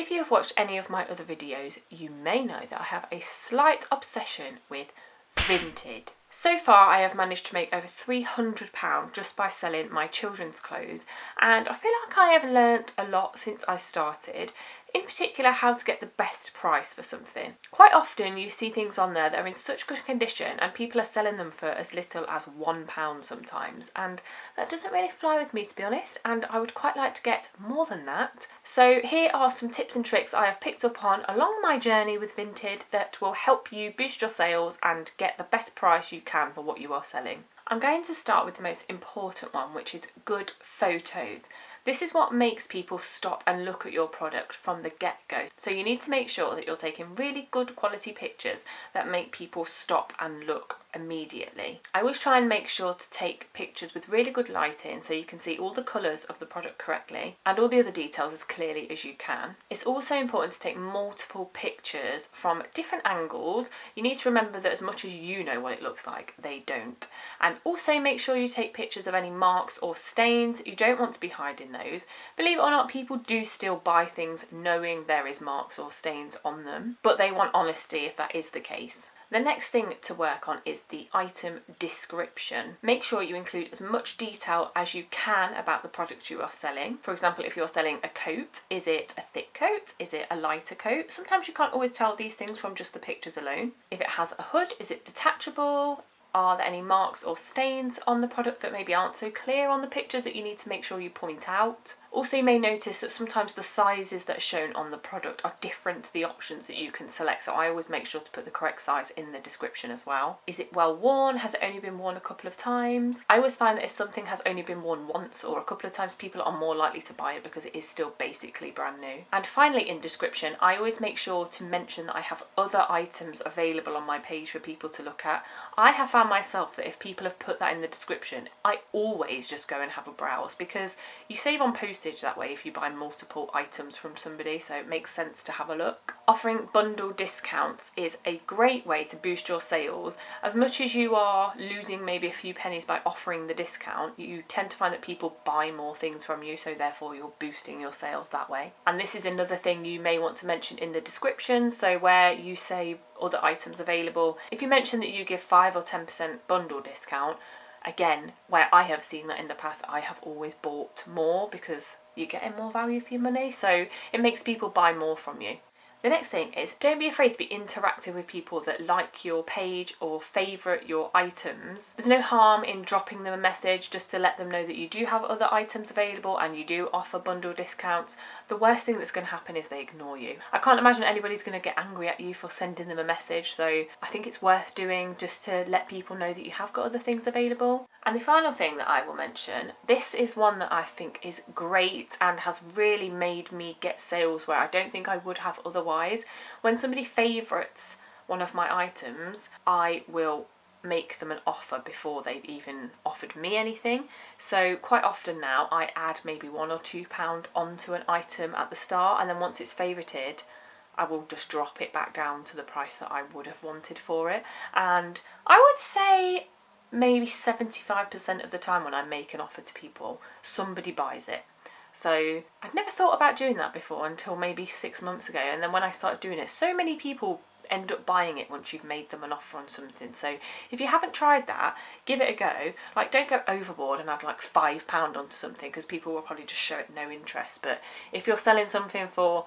If you have watched any of my other videos, you may know that I have a slight obsession with Vinted. So far I have managed to make over £300 just by selling my children's clothes, and I feel like I have learnt a lot since I started, in particular how to get the best price for something. Quite often you see things on there that are in such good condition and people are selling them for as little as £1 sometimes, and that doesn't really fly with me, to be honest, and I would quite like to get more than that. So here are some tips and tricks I have picked up on along my journey with Vinted that will help you boost your sales and get the best price you can for what you are selling. I'm going to start with the most important one, which is good photos. This is what makes people stop and look at your product from the get-go. So you need to make sure that you're taking really good quality pictures that make people stop and look immediately. I always try and make sure to take pictures with really good lighting so you can see all the colours of the product correctly and all the other details as clearly as you can. It's also important to take multiple pictures from different angles. You need to remember that as much as you know what it looks like, they don't. And also make sure you take pictures of any marks or stains. You don't want to be hiding those. Believe it or not, people do still buy things knowing there is marks or stains on them, but they want honesty if that is the case. The next thing to work on is the item description. Make sure you include as much detail as you can about the product you are selling. For example, if you're selling a coat, is it a thick coat? Is it a lighter coat? Sometimes you can't always tell these things from just the pictures alone. If it has a hood, is it detachable? Are there any marks or stains on the product that maybe aren't so clear on the pictures that you need to make sure you point out? Also, you may notice that sometimes the sizes that are shown on the product are different to the options that you can select, so I always make sure to put the correct size in the description as well. Is it well worn? Has it only been worn a couple of times? I always find that if something has only been worn once or a couple of times, people are more likely to buy it because it is still basically brand new. And finally, in description, I always make sure to mention that I have other items available on my page for people to look at. I have found myself that if people have put that in the description, I always just go and have a browse because you save on postage that way if you buy multiple items from somebody, so it makes sense to have a look. Offering bundle discounts is a great way to boost your sales. As much as you are losing maybe a few pennies by offering the discount, you tend to find that people buy more things from you, so therefore you're boosting your sales that way. And this is another thing you may want to mention in the description, so where you say other items available, if you mention that you give 5 or 10% bundle discount, again, where I have seen that in the past, I have always bought more because you're getting more value for your money, so it makes people buy more from you. The next thing is, don't be afraid to be interactive with people that like your page or favourite your items. There's no harm in dropping them a message just to let them know that you do have other items available and you do offer bundle discounts. The worst thing that's going to happen is they ignore you. I can't imagine anybody's going to get angry at you for sending them a message, so I think it's worth doing just to let people know that you have got other things available. And the final thing that I will mention, this is one that I think is great and has really made me get sales where I don't think I would have otherwise. When somebody favourites one of my items, I will make them an offer before they've even offered me anything. So quite often now I add maybe £1 or £2 onto an item at the start, and then once it's favourited, I will just drop it back down to the price that I would have wanted for it. And I would say maybe 75% of the time when I make an offer to people, somebody buys it. So I'd never thought about doing that before until maybe 6 months ago, and then when I started doing it, so many people end up buying it once you've made them an offer on something. So if you haven't tried that, give it a go. Like, don't go overboard and add like £5 onto something, because people will probably just show it no interest. But if you're selling something for,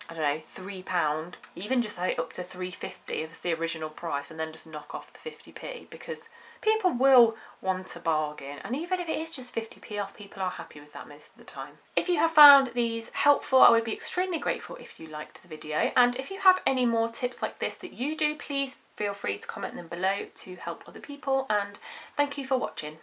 I don't know, £3, even just add it up to £3.50 if it's the original price, and then just knock off the 50p, because people will want a bargain, and even if it is just 50p off, people are happy with that most of the time. If you have found these helpful, I would be extremely grateful if you liked the video, and if you have any more tips like this that you do, please feel free to comment them below to help other people, and thank you for watching.